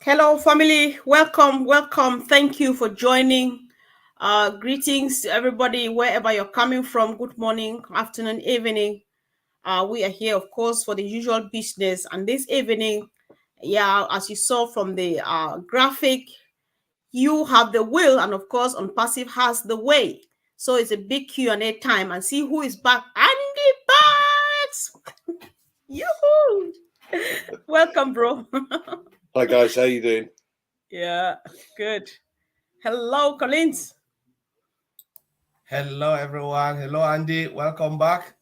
Hello, family. Welcome, welcome. Thank you for joining. Greetings to everybody, wherever you're coming from. Good morning, afternoon, evening. We are here, of course, for the usual business. And this evening, yeah, as you saw from the graphic, you have the will, and of course, Onpassive has the way. So it's a big Q&A time, and see who is back. Andy Bags! Yoo-hoo! Welcome, bro. Hi guys, how you doing? Yeah, good. Hello, Collins. Hello, everyone. Hello, Andy. Welcome back.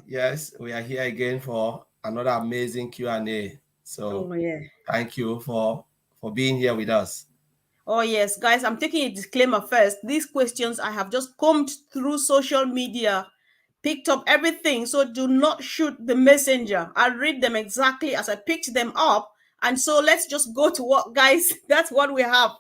Yes, we are here again for another amazing Q&A. So thank you for being here with us. Oh, yes, guys, I'm taking a disclaimer first. These questions I have just combed through social media, picked up everything. So do not shoot the messenger. I'll read them exactly as I picked them up. And so let's just go to what, guys, that's what we have.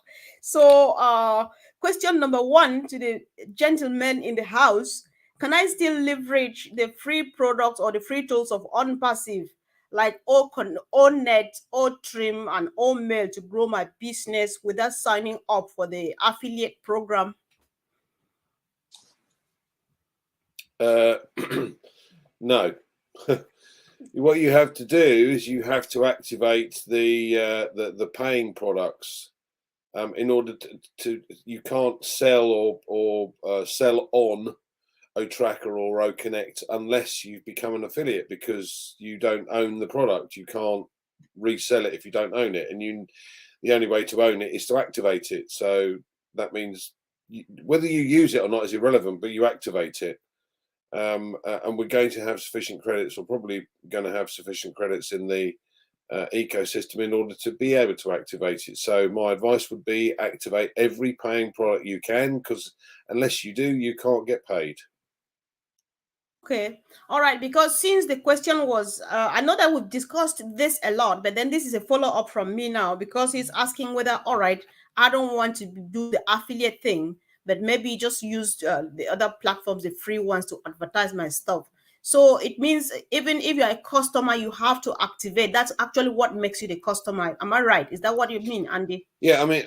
So question number one to the gentleman in the house. Can I still leverage the free products or the free tools of Onpassive, like OCONNECT, OTrim, and OMail to grow my business without signing up for the affiliate program? No. What you have to do is you have to activate the paying products. In order to you can't sell or sell on OTracker or OCONNECT unless you've become an affiliate, because you don't own the product. You can't resell it if you don't own it, and the only way to own it is to activate it. So that means whether you use it or not is irrelevant, but you activate it. And we're going to have sufficient credits, or probably going to have sufficient credits in the ecosystem in order to be able to activate it. So my advice would be activate every paying product you can, because unless you do, you can't get paid. Okay, all right, because since the question was, I know that we've discussed this a lot, but then this is a follow-up from me now, because he's asking whether, all right, I don't want to do the affiliate thing, but maybe just use the other platforms, the free ones, to advertise my stuff. So it means even if you're a customer, you have to activate. That's actually what makes you the customer. Am I right? Is that what you mean, Andy? Yeah, I mean,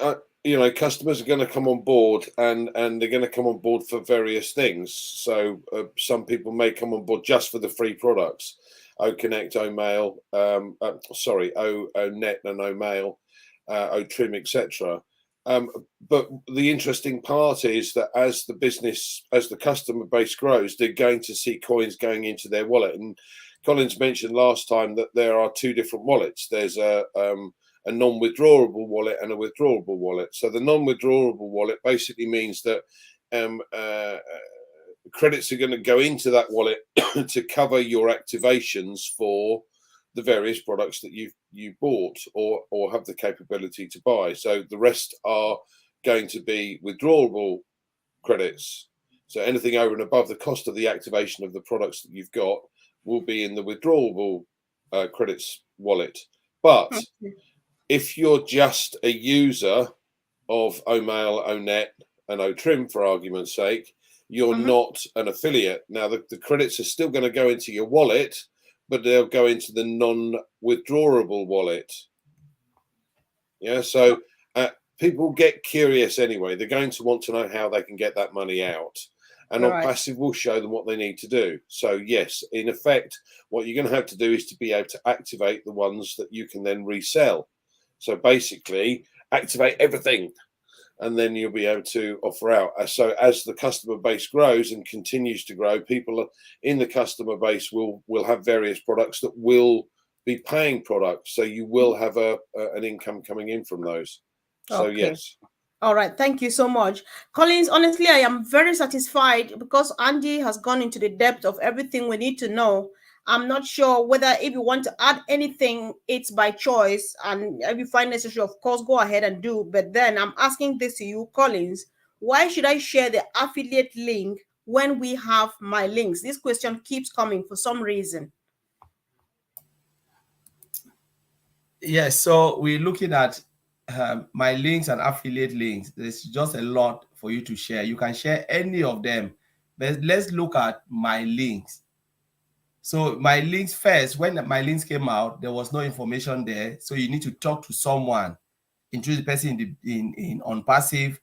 customers are going to come on board, and they're going to come on board for various things. So some people may come on board just for the free products, OCONNECT, OMail, ONet and OMail, OTrim, etc. But the interesting part is that as the customer base grows, they're going to see coins going into their wallet. And Collins mentioned last time that there are two different wallets. There's a non-withdrawable wallet and a withdrawable wallet. So the non-withdrawable wallet basically means that credits are going to go into that wallet to cover your activations for the various products that you bought or have the capability to buy. So the rest are going to be withdrawable credits. So anything over and above the cost of the activation of the products that you've got will be in the withdrawable credits wallet. But if you're just a user of OMail, ONet, and OTrim, for argument's sake, you're not an affiliate. Now, the credits are still going to go into your wallet, but they'll go into the non-withdrawable wallet. Yeah, so people get curious anyway. They're going to want to know how they can get that money out. And Onpassive will show them what they need to do. So yes, in effect, what you're going to have to do is to be able to activate the ones that you can then resell. So basically, activate everything, and then you'll be able to offer out. So as the customer base grows and continues to grow, people in the customer base will have various products that will be paying products. So you will have an income coming in from those. So yes. All right, thank you so much, Collins. Honestly, I am very satisfied because Andy has gone into the depth of everything we need to know. I'm not sure whether if you want to add anything, it's by choice, and if you find necessary, of course, go ahead and do. But then I'm asking this to you, Collins. Why should I share the affiliate link when we have my links? This question keeps coming for some reason. Yes, so we're looking at my links and affiliate links. There's just a lot for you to share. You can share any of them, but let's look at my links. So my links first, when my links came out, there was no information there. So you need to talk to someone, introduce the person in Onpassive,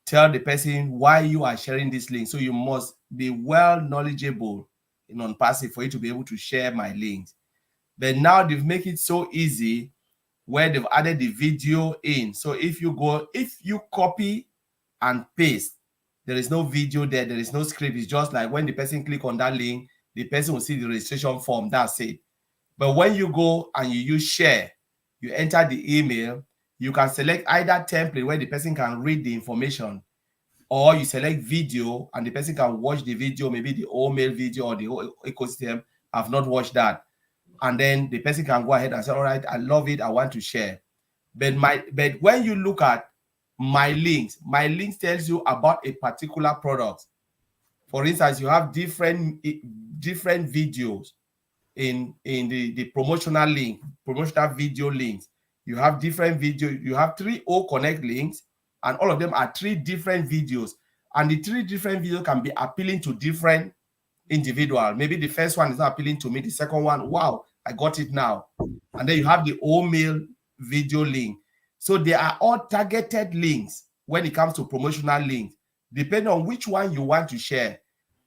tell the person why you are sharing this link. So you must be well knowledgeable in Onpassive for you to be able to share my links. But now they've made it so easy where they've added the video in. So if you copy and paste, there is no video there, there is no script. It's just like when the person click on that link, the person will see the registration form, that's it. But when you go and you use share, you enter the email, you can select either template where the person can read the information, or you select video and the person can watch the video, maybe the whole mail video or the whole ecosystem. I've not watched that. And then the person can go ahead and say, all right, I love it, I want to share. But when you look at my links tells you about a particular product. For instance, you have different videos in the promotional link, promotional video links. You have different video, you have 3 OCONNECT links, and all of them are 3 different videos. And the 3 different videos can be appealing to different individuals. Maybe the first one is not appealing to me, the second one, wow, I got it now. And then you have the whole mail video link. So they are all targeted links when it comes to promotional links, depending on which one you want to share.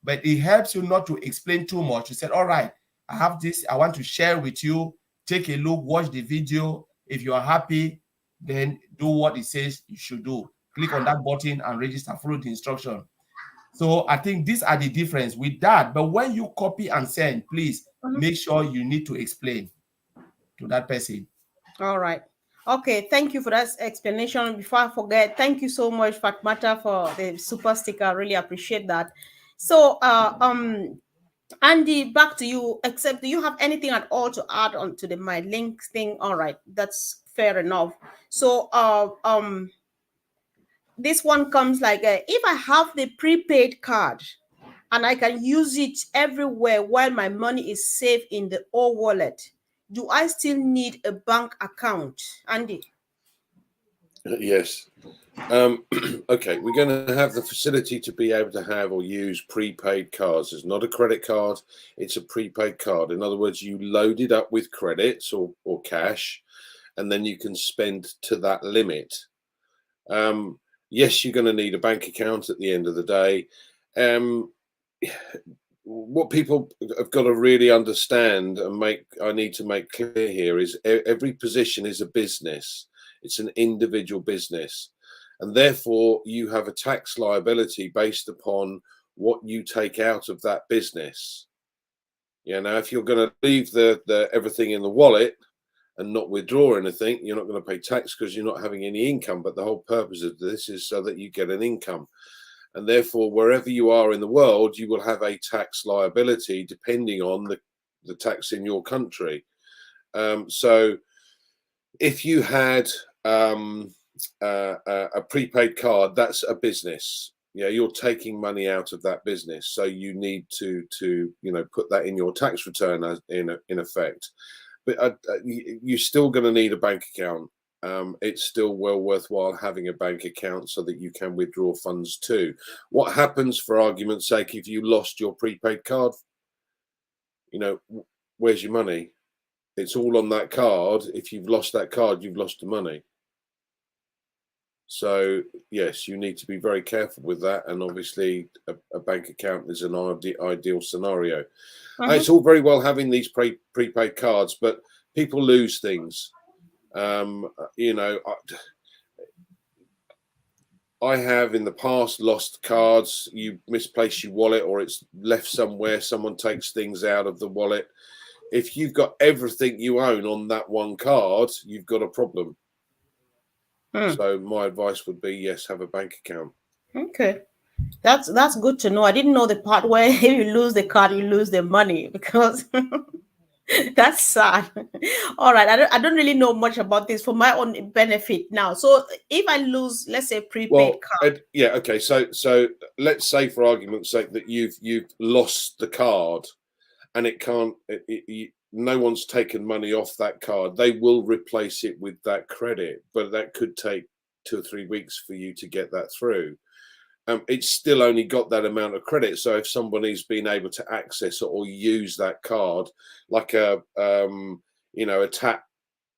But it helps you not to explain too much. You said, all right, I have this, I want to share with you. Take a look, watch the video. If you are happy, then do what it says you should do. Click on that button and register, follow the instruction. So I think these are the difference with that. But when you copy and send, please make sure you need to explain to that person. All right. Okay, thank you for that explanation. Before I forget, thank you so much, Fatmata, for the super sticker. I really appreciate that. So, Andy, back to you. Except, do you have anything at all to add on to the my links thing? All right, that's fair enough. So, this one comes like, if I have the prepaid card and I can use it everywhere while my money is safe in the O wallet, do I still need a bank account, Andy? Yes. Okay, we're going to have the facility to be able to have or use prepaid cards. It's not a credit card, it's a prepaid card. In other words, you load it up with credits or cash, and then you can spend to that limit. Yes, you're going to need a bank account at the end of the day. What people have got to really understand and I need to make clear here is every position is a business. It's an individual business, and therefore you have a tax liability based upon what you take out of that business. Yeah. Now, if you're going to leave the everything in the wallet and not withdraw anything, you're not going to pay tax because you're not having any income. But the whole purpose of this is so that you get an income. And therefore, wherever you are in the world, you will have a tax liability depending on the tax in your country. So if you had a prepaid card, that's a business. Yeah, you're taking money out of that business. So you need to put that in your tax return as in effect. But you're still going to need a bank account. It's still well worthwhile having a bank account so that you can withdraw funds too. What happens, for argument's sake, if you lost your prepaid card? Where's your money? It's all on that card. If you've lost that card, you've lost the money. So yes, you need to be very careful with that. And obviously a bank account is an ideal scenario. It's all very well having these prepaid cards, but people lose things. I have in the past lost cards. You misplace your wallet or it's left somewhere. Someone takes things out of the wallet. If you've got everything you own on that one card, you've got a problem. So my advice would be, yes, have a bank account. Okay. That's good to know. I didn't know the part where if you lose the card, you lose the money, because that's sad. All right. I don't really know much about this for my own benefit now. So if I lose, let's say, prepaid card. Yeah. Okay. So let's say, for argument's sake, that you've lost the card and it can't, no one's taken money off that card. They will replace it with that credit, but that could take 2 or 3 weeks for you to get that through. it's still only got that amount of credit. So if somebody's been able to access or use that card, like a a tap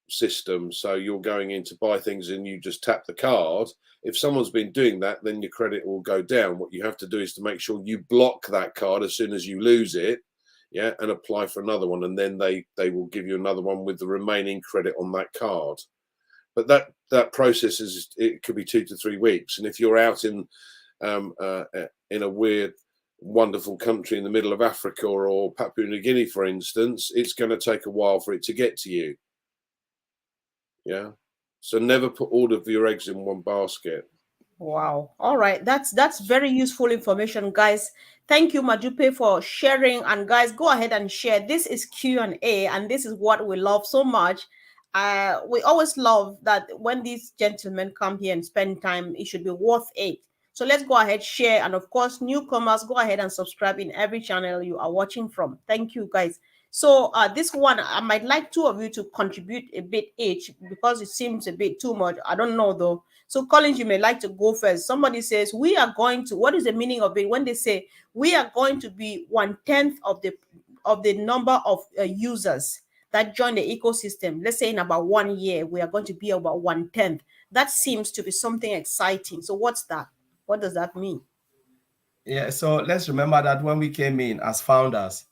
system, so you're going in to buy things and you just tap the card, if someone's been doing that, then your credit will go down. What you have to do is to make sure you block that card as soon as you lose it, and apply for another one, and then they will give you another one with the remaining credit on that card. But that process it could be 2 to 3 weeks, and if you're out in a weird, wonderful country in the middle of Africa or Papua New Guinea, for instance, it's going to take a while for it to get to you. Yeah. So never put all of your eggs in one basket. Wow. All right. That's very useful information, guys. Thank you, Madupe, for sharing. And guys, go ahead and share. This is Q&A, and this is what we love so much. We always love that when these gentlemen come here and spend time, it should be worth it. So let's go ahead, share. And of course, newcomers, go ahead and subscribe in every channel you are watching from. Thank you, guys. So this one, I might like 2 of you to contribute a bit each, because it seems a bit too much. I don't know though. So Collins, you may like to go first. Somebody says, we are going to, what is the meaning of it when they say we are going to be 1/10 of the number of users that join the ecosystem? Let's say in about 1 year, we are going to be about 1/10. That seems to be something exciting. So what's that? What does that mean? Yeah, so let's remember that when we came in as founders,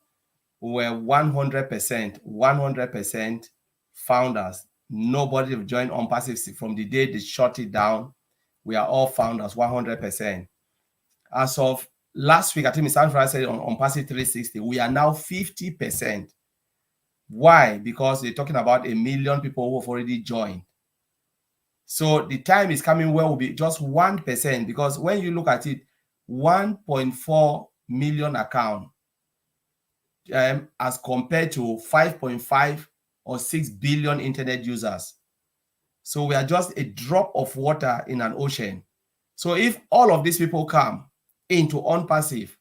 we were 100% founders. Nobody joined Onpassive from the day they shut it down. We are all founders, 100%. As of last week, I think Mr. Mufareh said on Onpassive 360, we are now 50%. Why? Because they're talking about 1 million people who have already joined. So the time is coming where we'll be just 1%, because when you look at it, 1.4 million account as compared to 5.5 or 6 billion internet users. So we are just a drop of water in an ocean. So if all of these people come into Onpassive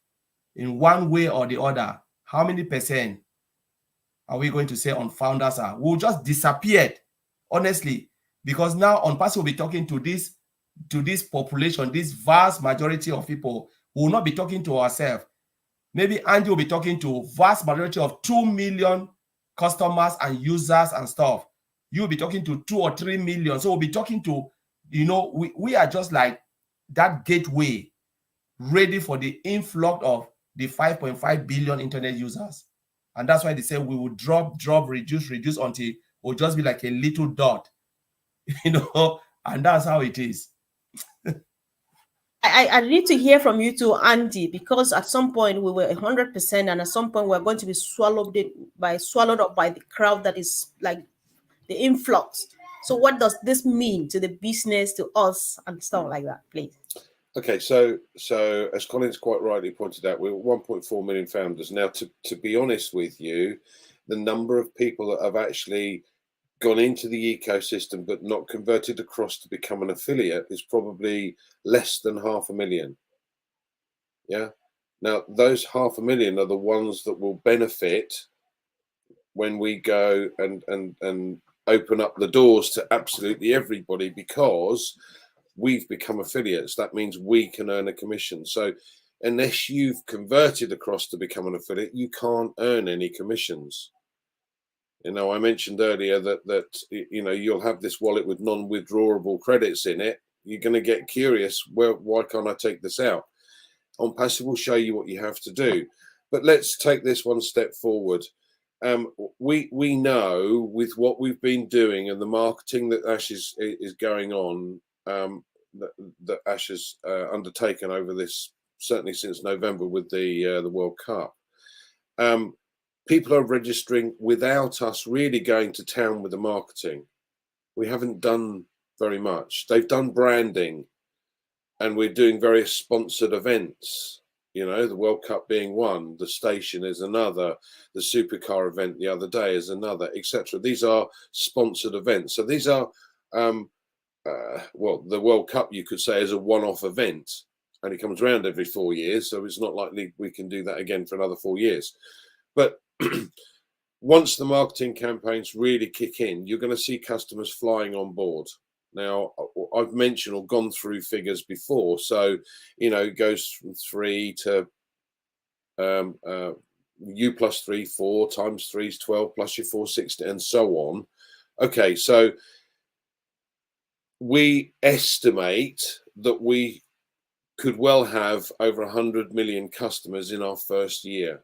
in one way or the other, how many percent are we going to say on founders are? We'll just disappeared, honestly, because now Onpassive will be talking to this population, this vast majority of people. We will not be talking to ourselves. Maybe Andy will be talking to vast majority of 2 million customers and users and stuff. You'll be talking to 2 or 3 million. So we'll be talking to, we are just like that gateway ready for the influx of the 5.5 billion internet users. And that's why they say we will drop, reduce until we'll just be like a little dot, and that's how it is. I need to hear from you too, Andy, because at some point we were 100%, and at some point we're going to be swallowed up by the crowd that is like the influx. So what does this mean to the business, to us, and stuff like that, please? Okay, so as Collins quite rightly pointed out, we're 1.4 million founders now. To be honest with you, the number of people that have actually gone into the ecosystem but not converted across to become an affiliate is probably less than 500,000. Yeah. Now those 500,000 are the ones that will benefit when we go and open up the doors to absolutely everybody, because we've become affiliates. That means we can earn a commission. So unless you've converted across to become an affiliate, you can't earn any commissions. I mentioned earlier that you'll have this wallet with non-withdrawable credits in it. You're going to get curious, why can't I take this out? Onpassive will show you what you have to do. But let's take this one step forward. We know with what we've been doing and the marketing that Ash is going on, that Ash has undertaken over this, certainly since November with the World Cup. People are registering without us really going to town with the marketing. We haven't done very much. They've done branding, and we're doing various sponsored events. The World Cup being one, the station is another, the supercar event the other day is another, etc. These are sponsored events. So these are, the World Cup, you could say, is a one-off event, and it comes around every 4 years. So it's not likely we can do that again for another 4 years. But once the marketing campaigns really kick in, you're going to see customers flying on board. Now, I've mentioned or gone through figures before. So, it goes from 3 to U plus 3, 4 times 3 is 12 plus your 460 and so on. Okay, so we estimate that we could well have over 100 million customers in our first year.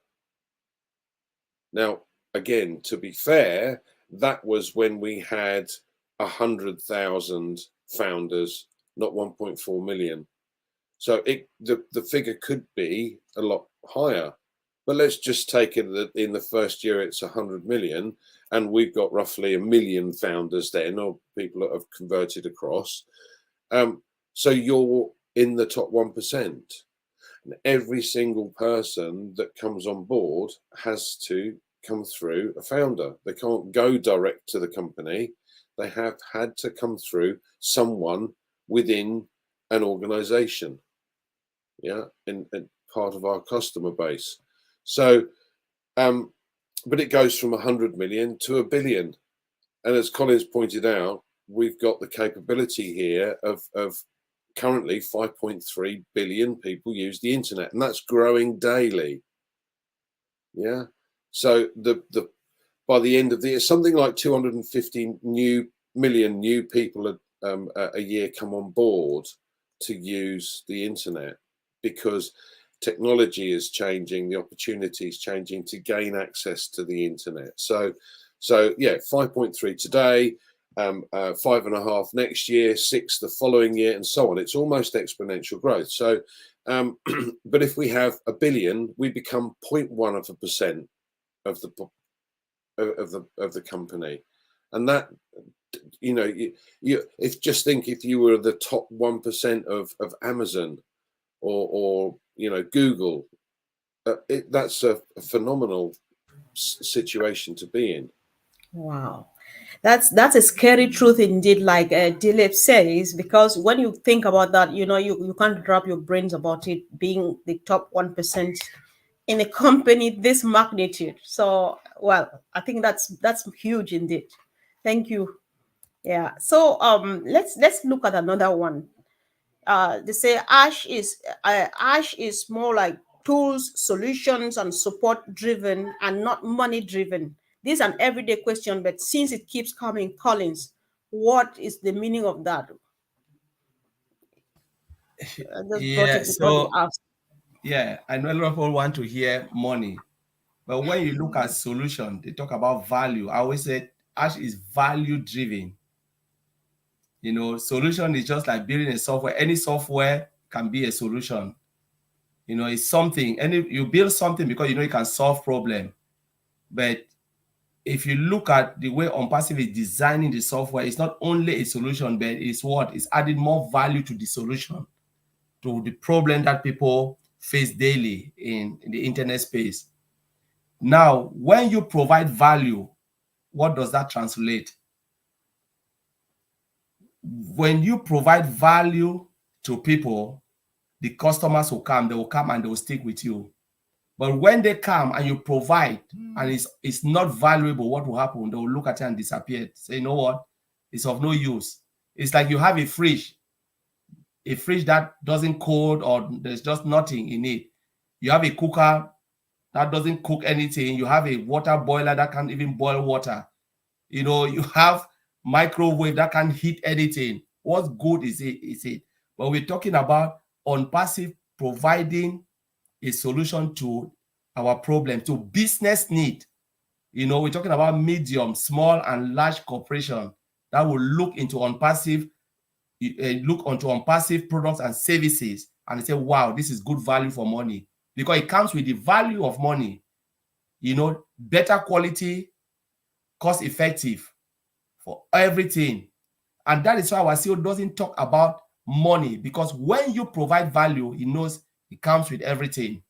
Now, again, to be fair, that was when we had 100,000 founders, not 1.4 million. So the figure could be a lot higher. But let's just take it that in the first year it's 100 million, and we've got roughly 1 million founders then, or people that have converted across. So you're in the top 1%. And every single person that comes on board has to come through a founder. They can't go direct to the company. They have had to come through someone within an organization, in part of our customer base. So, but it goes from 100 million to 1 billion. And as Colin's pointed out, we've got the capability here of currently 5.3 billion people use the internet, and that's growing daily. Yeah. So by the end of the year, something like 250 million new people a year come on board to use the internet, because technology is changing, the opportunity is changing to gain access to the internet. So yeah, 5.3 today, 5.5 next year, 6 the following year, and so on. It's almost exponential growth. So, but if we have 1 billion, we become 0.1% of the company, and that, if just think if you were the top 1% of Amazon or Google, that's a phenomenal situation to be in. Wow. That's a scary truth indeed, like Dilip says, because when you think about that, you can't wrap your brains about it being the top 1% in a company this magnitude. So, well, I think that's huge indeed. Thank you. Yeah. So let's look at another one. They say Ash is more like tools, solutions, and support driven, and not money driven. This is an everyday question, but since it keeps coming, Collins, what is the meaning of that? I just brought it because you asked. Yeah, I know a lot of people want to hear money, but when you look at solution, they talk about value. I always say Ash is value driven. Solution is just like building a software. Any software can be a solution. It's something, and you build something because you can solve problem. But if you look at the way Onpassive is designing the software, it's not only a solution, but it's adding more value to the solution, to the problem that people face daily in the internet space. Now, when you provide value, what does that translate? When you provide value to people, the customers will come, and they will stick with you. But when they come and you provide and it's not valuable, what will happen? They will look at it and disappear. Say, you know what? It's of no use. It's like you have a fridge that doesn't cold, or there's just nothing in it. You have a cooker that doesn't cook anything. You have a water boiler that can't even boil water. You have microwave that can't heat anything. What good is it? But we're talking about Onpassive providing a solution to our problem, to business need. We're talking about medium, small, and large corporation that will look into Onpassive, look onto Onpassive products and services, and they say, wow, this is good value for money, because it comes with the value of money. Better quality, cost effective for everything. And that is why our CEO doesn't talk about money, because when you provide value, he knows it comes with everything.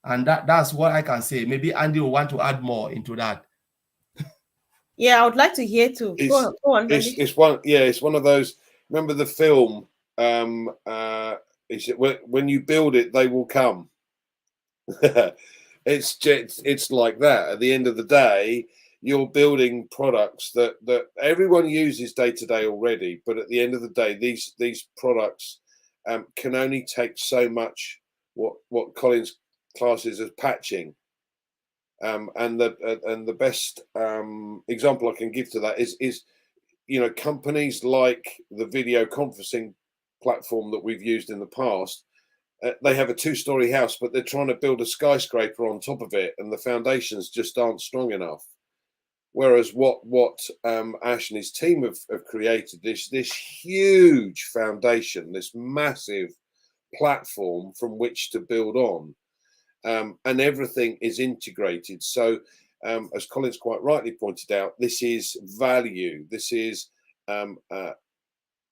And that's what I can say. Maybe Andy will want to add more into that. Yeah, I would like to hear too. Go on, Andy. It's one of those. Remember the film? When you build it, they will come. It's like that. At the end of the day, you're building products that everyone uses day to day already. But at the end of the day, these products can only take so much what Colin's classes as patching. And the best example I can give to that is companies like the video conferencing platform that we've used in the past. They have a 2-story house, but they're trying to build a skyscraper on top of it, and the foundations just aren't strong enough. Whereas what Ash and his team have created this huge foundation, this massive platform from which to build on, and everything is integrated. So as Colin's quite rightly pointed out, this is value. This is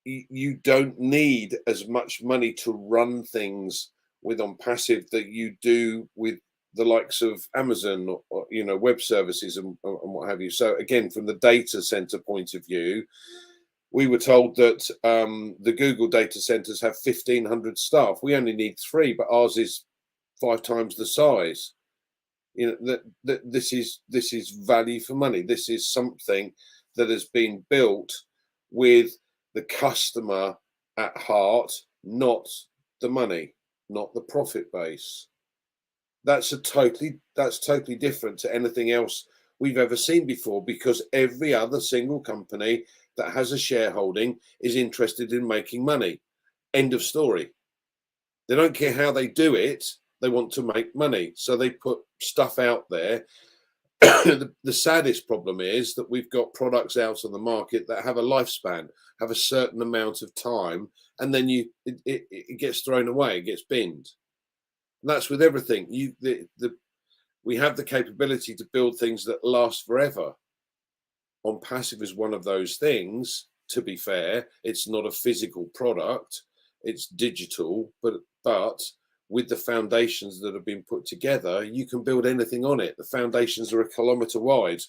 you don't need as much money to run things with Onpassive that you do with the likes of Amazon or web services and what have you. So again, from the data center point of view, we were told that the Google data centers have 1,500 staff. We only need 3, but ours is 5 times the size. This is value for money. This is something that has been built with the customer at heart, not the money, not the profit base. That's totally different to anything else we've ever seen before, because every other single company that has a shareholding is interested in making money. End of story. They don't care how they do it. They want to make money. So they put stuff out there. The saddest problem is that we've got products out on the market that have a lifespan, have a certain amount of time, and then it gets thrown away, it gets binned. And that's with everything. We have the capability to build things that last forever. Onpassive is one of those things. To be fair, it's not a physical product, it's digital, but with the foundations that have been put together, you can build anything on it. The foundations are 1 kilometer wide,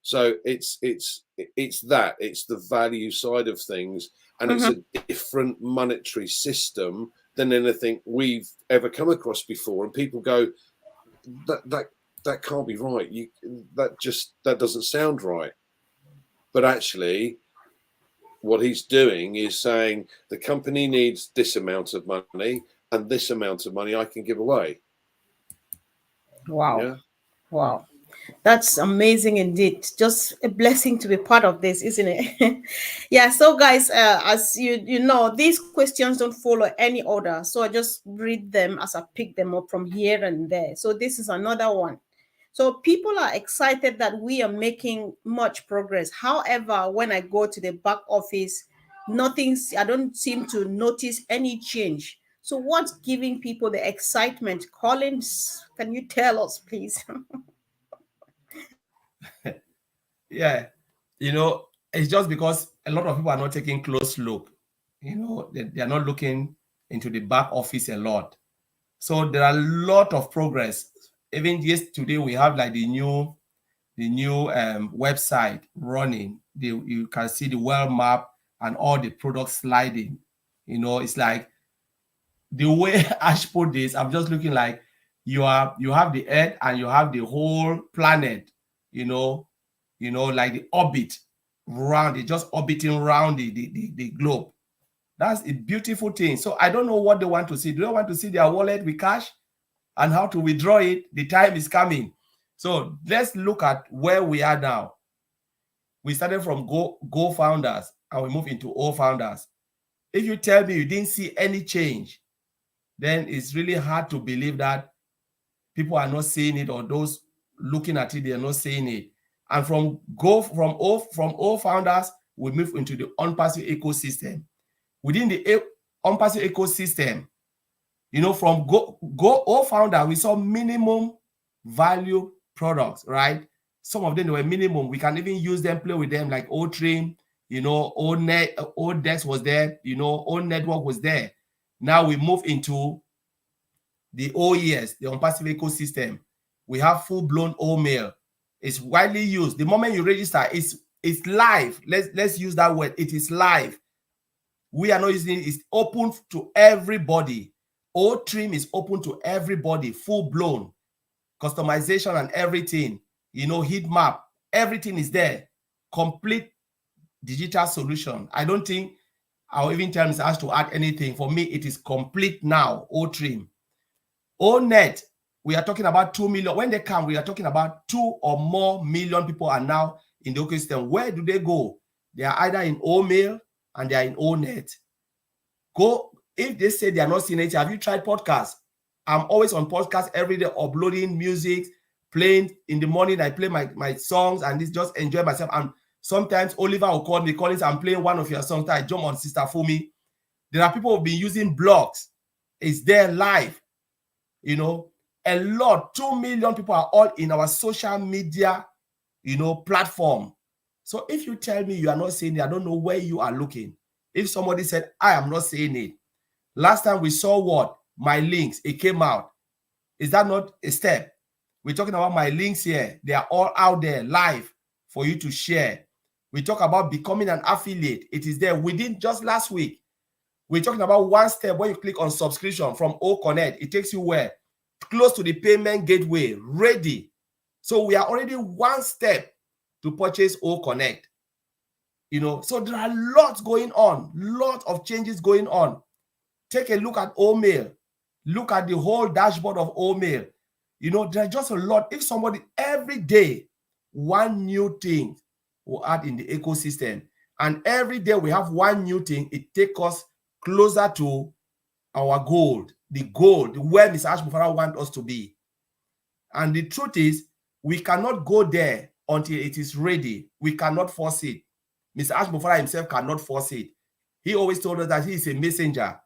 So it's the value side of things, and it's a different monetary system than anything we've ever come across before. And people go, that can't be right. That doesn't sound right. But actually, what he's doing is saying the company needs this amount of money, and this amount of money I can give away. Wow. Yeah? Wow. That's amazing indeed. Just a blessing to be part of this, isn't it? Yeah. So guys, as you know, these questions don't follow any order. So I just read them as I pick them up from here and there. So this is another one. So people are excited that we are making much progress. However, when I go to the back office, I don't seem to notice any change. So what's giving people the excitement? Collins, can you tell us, please? Yeah, it's just because a lot of people are not taking close look. They are not looking into the back office a lot. So there are a lot of progress. Even yesterday, we have like the new website running. You can see the world map and all the products sliding. It's like the way Ash put this. I'm just looking like you have the Earth and you have the whole planet. Like the orbit round it, just orbiting around the globe. That's a beautiful thing. So I don't know what they want to see. Do they want to see their wallet with cash and how to withdraw it? The time is coming. So let's look at where we are now. We started from Go founders and we move into O founders. If you tell me you didn't see any change, then it's really hard to believe that people are not seeing it, or those looking at it, they are not seeing it. And from O founders, we move into the Onpassive ecosystem. Within the Onpassive ecosystem, from Go O founder, we saw minimum value products, right? Some of them were minimum. We can even use them, play with them, like O-Trim, O-Dex was there, O-Network was there. Now we move into the OES, the Onpassive ecosystem. We have full-blown O-Mail. It's widely used. The moment you register, it's live. Let's use that word. It is live. We are not using it. It's open to everybody. O-Trim is open to everybody, full-blown. customization and everything, you know, heat map, everything is there. Complete digital solution. I don't think I'll even tell Mr. Ash to add anything. For me, it is complete now. OTrim. ONET, we are talking about 2 million. When they come, we are talking about 2 or more million people are now in the ecosystem. Where do they go? They are either in OMail and they are in ONET. Go, if they say they are not seeing it, have you tried podcasts? I'm always on podcast every day, uploading music, playing in the morning. I play my songs and just enjoy myself. And sometimes Oliver will call me, Collins, I'm playing one of your songs. I jump on Sister Fumi. There are people who've been using blogs. It's there live. You know, a lot, 2 million people are all in our social media, you know, platform. So if you tell me you are not seeing it, I don't know where you are looking. If somebody said, I am not seeing it. Last time we saw what? My links, it came out. Is that not a step? We're talking about my links here. They are all out there live for you to share. We talk about becoming an affiliate. It is there within just last week. We're talking about one step. When you click on subscription from OCONNECT, it takes you where? Close to the payment gateway, ready. So we are already one step to purchase OCONNECT. You know, so there are lots going on, lots of changes going on. Take a look at OMail. Look at the whole dashboard of OMail. You know, there's just a lot. If somebody every day, one new thing will add in the ecosystem. And every day we have one new thing, it takes us closer to our goal, where Mr. Ash Mufareh wants us to be. And the truth is, we cannot go there until it is ready. We cannot force it. Mr. Ash Mufareh himself cannot force it. He always told us that he is a messenger,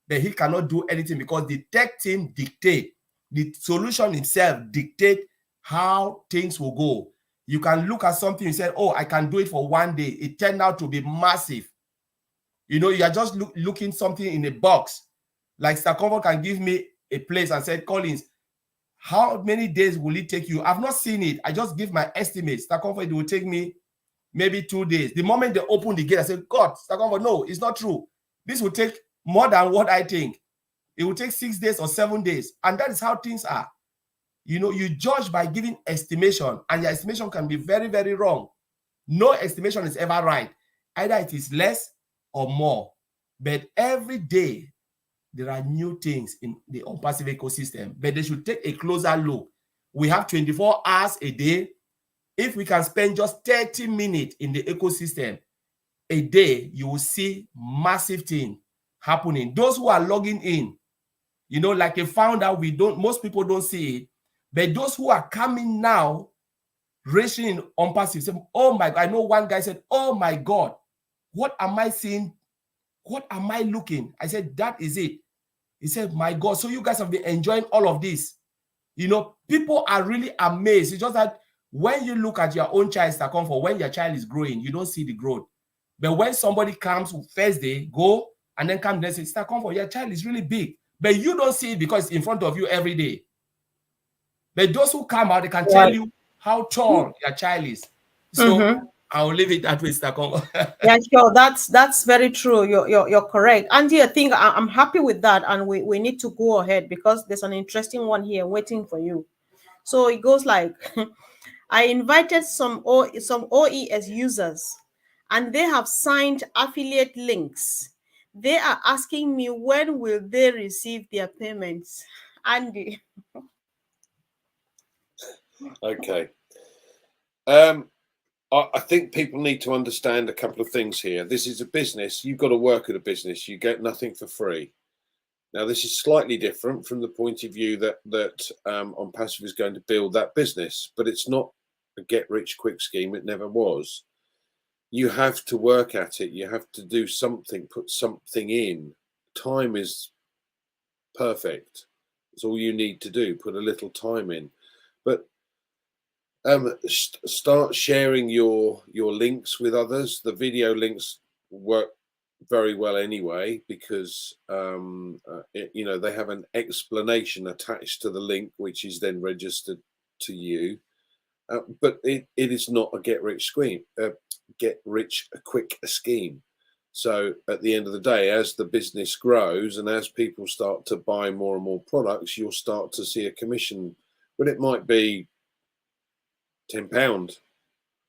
but he cannot do anything because the tech team dictate, the solution itself dictate how things will go. You can look at something, you said, oh, I can do it for one day. It turned out to be massive. You know, you are just looking something in a box. Like Stacovo can give me a place and said, Collins, how many days will it take you? I've not seen it. I just give my estimate. Stacovo, it will take me maybe 2 days. The moment they open the gate, I said, God, Stacovo, no, it's not true. This will take more than what I think. It will take 6 days or 7 days. And that is how things are. You know, you judge by giving estimation, and your estimation can be very, very wrong. No estimation is ever right. Either it is less or more. But every day, there are new things in the Onpassive ecosystem, but they should take a closer look. We have 24 hours a day. If we can spend just 30 minutes in the ecosystem a day, you will see massive things happening. Those who are logging in, you know, like a founder, most people don't see it, but those who are coming now, racing in Onpassive, say, oh my God, I know one guy said, oh my God, what am I seeing? What am I looking? I said, that is it. He said, my God, so you guys have been enjoying all of this. You know, people are really amazed. It's just that when you look at your own child, when your child is growing, you don't see the growth. But when somebody comes first day, go, and then come and say, your child is really big. But you don't see it because it's in front of you every day. But those who come out, they can tell you how tall your child is. So I'll leave it that way, Stacongo. Yeah, sure. That's very true. You're correct. Andy, I think I'm happy with that, and we need to go ahead because there's an interesting one here waiting for you. So it goes like, I invited some OES users, and they have signed affiliate links. They are asking me when will they receive their payments. Andy. Okay. I think people need to understand a couple of things here. This is a business. You've got to work at a business. You get nothing for free. Now, this is slightly different from the point of view that Onpassive is going to build that business, but it's not a get-rich-quick scheme. It never was. You have to work at it. You have to do something, put something in. Time is perfect. It's all you need to do. Put a little time in. But start sharing your links with others. The video links work very well anyway because you know, they have an explanation attached to the link, which is then registered to you. But it is not a get rich quick scheme. So at the end of the day, as the business grows and as people start to buy more and more products, you'll start to see a commission but it might be £10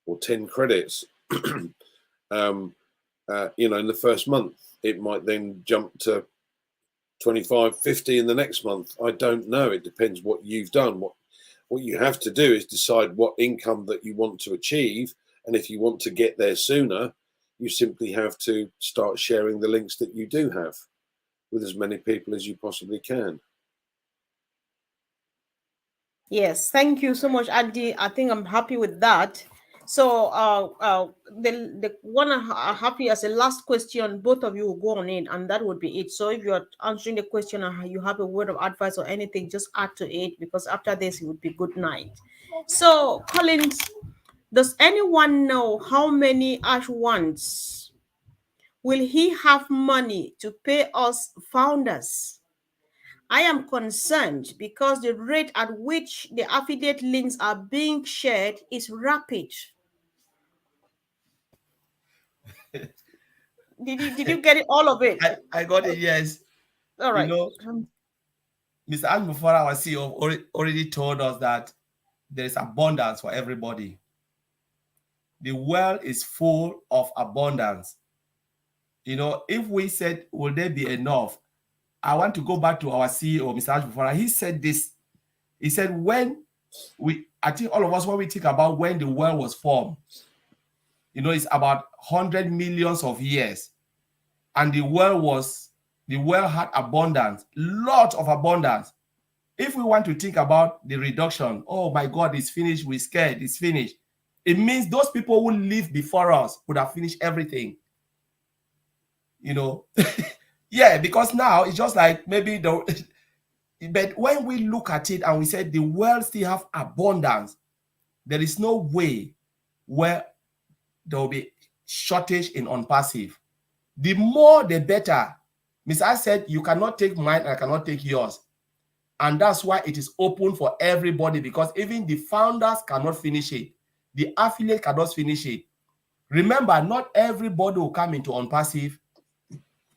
or 10 credits. You know, in the first month, it might then jump to 25, 50 in the next month. I don't know. It depends what you've done. What you have to do is decide what income that you want to achieve. And if you want to get there sooner, you simply have to start sharing the links that you do have with as many people as you possibly can. Yes, thank you so much, Andy. I think I'm happy with that. So the one happy as a last question, both of you will go on in, and that would be it. So if you're answering the question and you have a word of advice or anything, just add to it, because after this it would be good night. So Collins, does anyone know how many Ash wants? Will he have money to pay us founders? I am concerned because the rate at which the affiliate links are being shared is rapid. Did you get it, all of it? I got it, yes. All right. You know, Mr. Mufareh, our CEO, already told us that there is abundance for everybody. The world is full of abundance. You know, if we said, will there be enough? I want to go back to our CEO, Mr. Mufareh. He said this. He said, I think all of us, when we think about when the world was formed, you know, it's about 100 millions of years. And the world had abundance, lot of abundance. If we want to think about the reduction, oh my God, it's finished, we're scared, it's finished. It means those people who lived before us would have finished everything. You know, yeah, because now it's just like maybe but when we look at it and we say the world still have abundance, there is no way where there will be shortage in Onpassive. The more, the better. Mr. I said, you cannot take mine, and I cannot take yours. And that's why it is open for everybody, because even the founders cannot finish it. The affiliate cannot finish it. Remember, not everybody will come into Onpassive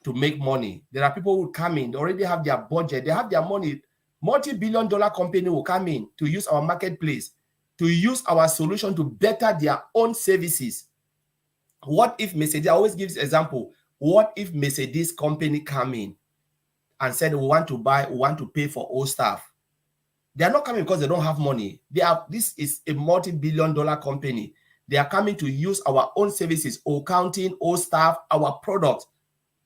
to make money. There are people who come in, they already have their budget, they have their money. Multi-billion-dollar company will come in to use our marketplace, to use our solution to better their own services. What if Mercedes, I always give this example, what if Mercedes company come in and said, we want to pay for all staff? They are not coming because they don't have money. This is a multi-billion-dollar company. They are coming to use our own services, all accounting, all staff, our products,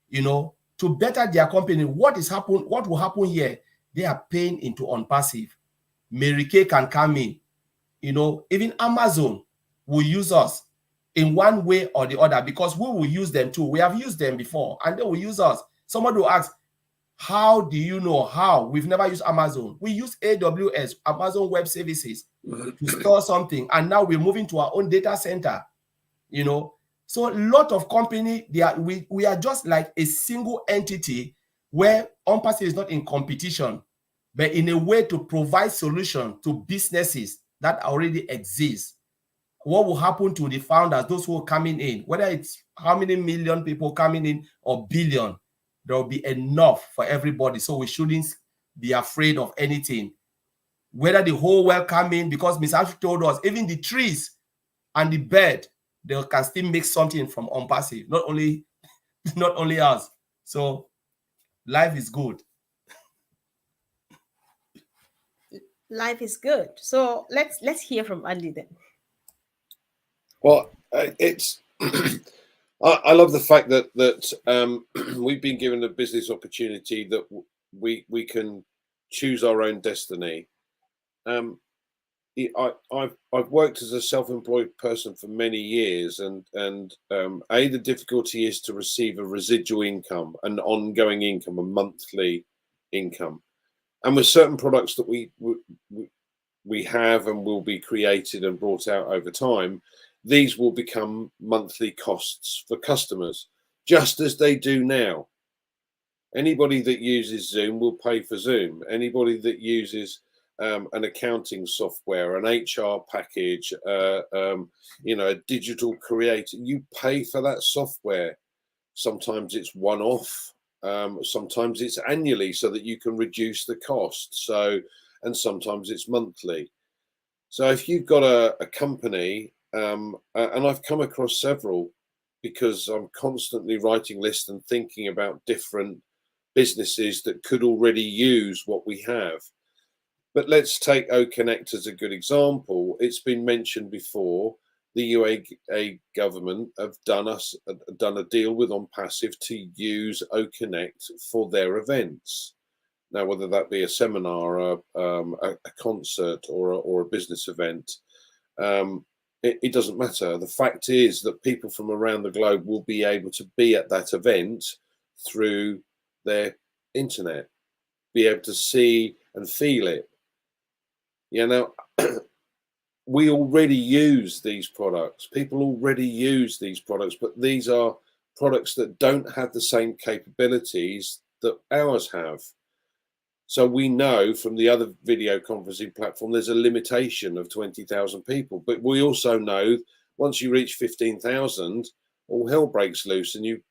you know, to better their company. What will happen here? They are paying into Onpassive. Mary Kay can come in, you know, even Amazon will use us in one way or the other, because we will use them too. We have used them before and they will use us. Somebody will ask, how do you know how? We've never used Amazon. We use AWS, Amazon Web Services, to store something. And now we're moving to our own data center, you know. So a lot of company, we are just like a single entity where Onpassive is not in competition, but in a way to provide solution to businesses that already exist. What will happen to the founders, those who are coming in, whether it's how many million people coming in or billion, there will be enough for everybody. So we shouldn't be afraid of anything. Whether the whole world come in, because Ms. Ashley told us, even the trees and the bird, they can still make something from Onpassive, not only us. So life is good. Life is good. So let's hear from Andy then. Well, it's I love the fact that we've been given a business opportunity that we can choose our own destiny. I've worked as a self-employed person for many years, and the difficulty is to receive a residual income, an ongoing income, a monthly income, and with certain products that we have and will be created and brought out over time, these will become monthly costs for customers, just as they do now. Anybody that uses Zoom will pay for Zoom. Anybody that uses an accounting software, an HR package, you know, a digital creator, you pay for that software. Sometimes it's one-off, sometimes it's annually, so that you can reduce the cost. So and sometimes it's monthly. So if you've got a company, and I've come across several because I'm constantly writing lists and thinking about different businesses that could already use what we have. But let's take OCONNECT as a good example. It's been mentioned before. The UAE government have done a deal with Onpassive to use OCONNECT for their events. Now, whether that be a seminar, a concert, or a business event, it doesn't matter. The fact is that people from around the globe will be able to be at that event through their internet, be able to see and feel it. Yeah, now we already use these products. People already use these products, but these are products that don't have the same capabilities that ours have. So we know from the other video conferencing platform, there's a limitation of 20,000 people. But we also know once you reach 15,000, all hell breaks loose and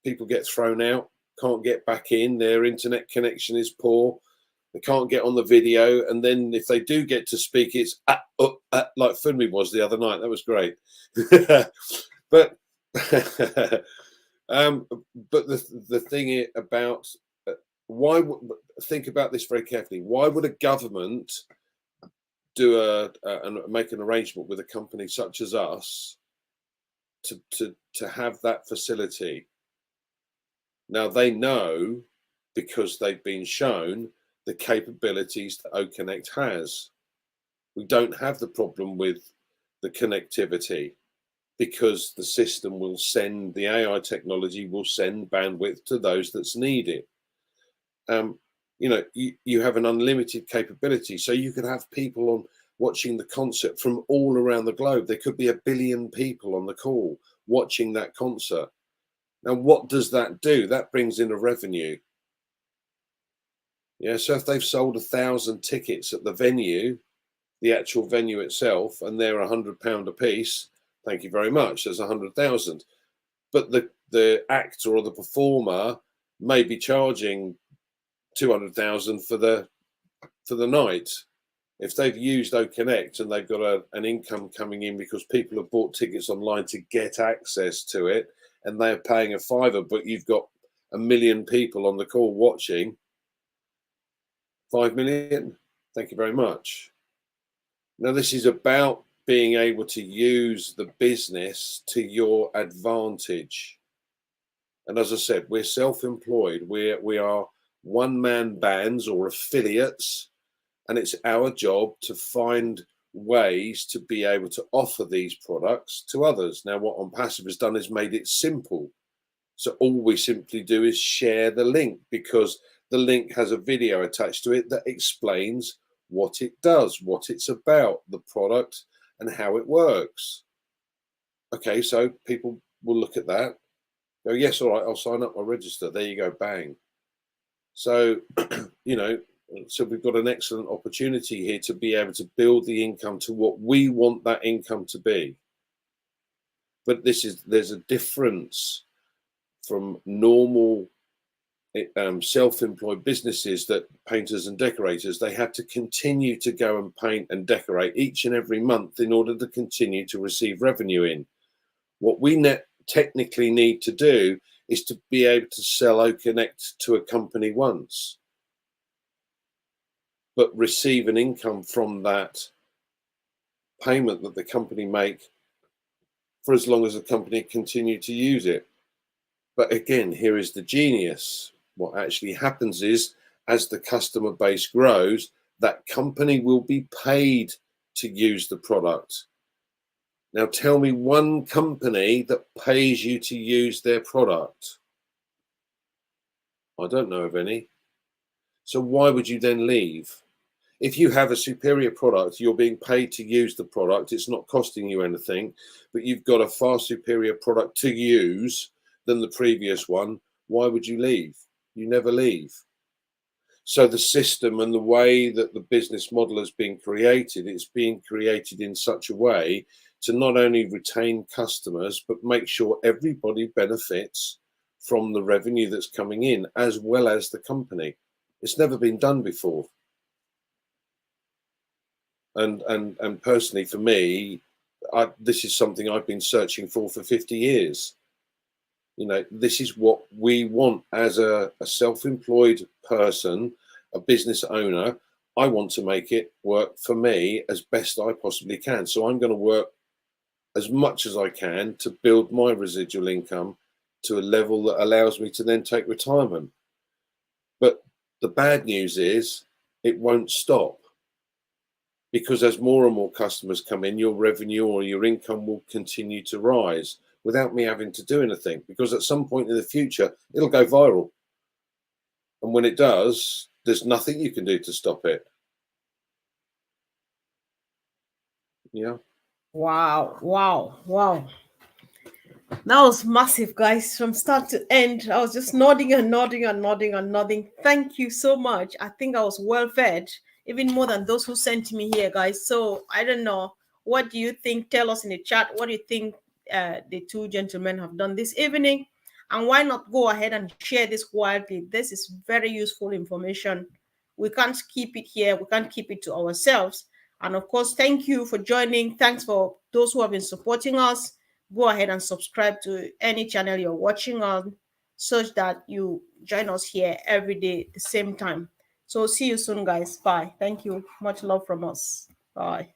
people get thrown out, can't get back in, their internet connection is poor, they can't get on the video. And then if they do get to speak, it's like Funmi was the other night. That was great. But the thing about think about this very carefully. Why would a government do and make an arrangement with a company such as us to have that facility? Now they know, because they've been shown the capabilities that OCONNECT has. We don't have the problem with the connectivity, because the system will send, the AI technology will send bandwidth to those that's need it. You know, you have an unlimited capability, so you could have people on watching the concert from all around the globe. There could be 1 billion people on the call watching that concert. Now, what does that do? That brings in a revenue. Yeah, so if they've sold 1,000 tickets at the venue, the actual venue itself, and they're £100 a piece, thank you very much, there's 100,000. But the actor or the performer may be charging 200,000 for the night. If they've used OCONNECT and they've got an income coming in because people have bought tickets online to get access to it, and they're paying a £5, but you've got 1 million people on the call watching, 5 million, thank you very much. Now this is about being able to use the business to your advantage. And as I said, we're self-employed. We are one-man bands or affiliates, and it's our job to find ways to be able to offer these products to others. Now, what Onpassive has done is made it simple. So all we simply do is share the link, because the link has a video attached to it that explains what it does, what it's about, the product, and how it works. Okay, so people will look at that, go, yes, all right, I'll sign up, I'll register. There you go, bang. So, you know, so we've got an excellent opportunity here to be able to build the income to what we want that income to be. But there's a difference from normal self-employed businesses, that painters and decorators, they have to continue to go and paint and decorate each and every month in order to continue to receive revenue in. What we technically need to do is to be able to sell OCONNECT to a company once, but receive an income from that payment that the company make for as long as the company continue to use it. But again, here is the genius. What actually happens is, as the customer base grows, that company will be paid to use the product. Now tell me one company that pays you to use their product. I don't know of any. So why would you then leave? If you have a superior product, you're being paid to use the product, it's not costing you anything, but you've got a far superior product to use than the previous one, why would you leave? You never leave. So the system and the way that the business model has been created, it's being created in such a way to not only retain customers, but make sure everybody benefits from the revenue that's coming in, as well as the company. It's never been done before. And personally, for me, this is something I've been searching for 50 years. You know, this is what we want as a self-employed person, a business owner. I want to make it work for me as best I possibly can. So I'm going to work as much as I can to build my residual income to a level that allows me to then take retirement. But the bad news is it won't stop, because as more and more customers come in, your revenue or your income will continue to rise without me having to do anything, because at some point in the future, it'll go viral. And when it does, there's nothing you can do to stop it. Yeah. Wow, wow, wow. That was massive, guys, from start to end. I was just nodding and nodding and nodding and nodding. Thank you so much. I think I was well fed, even more than those who sent me here, guys. So I don't know. What do you think? Tell us in the chat. What do you think the two gentlemen have done this evening? And why not go ahead and share this widely? This is very useful information. We can't keep it here. We can't keep it to ourselves. And of course, thank you for joining. Thanks for those who have been supporting us. Go ahead and subscribe to any channel you're watching on, such that you join us here every day at the same time. So see you soon, guys. Bye. Thank you. Much love from us. Bye.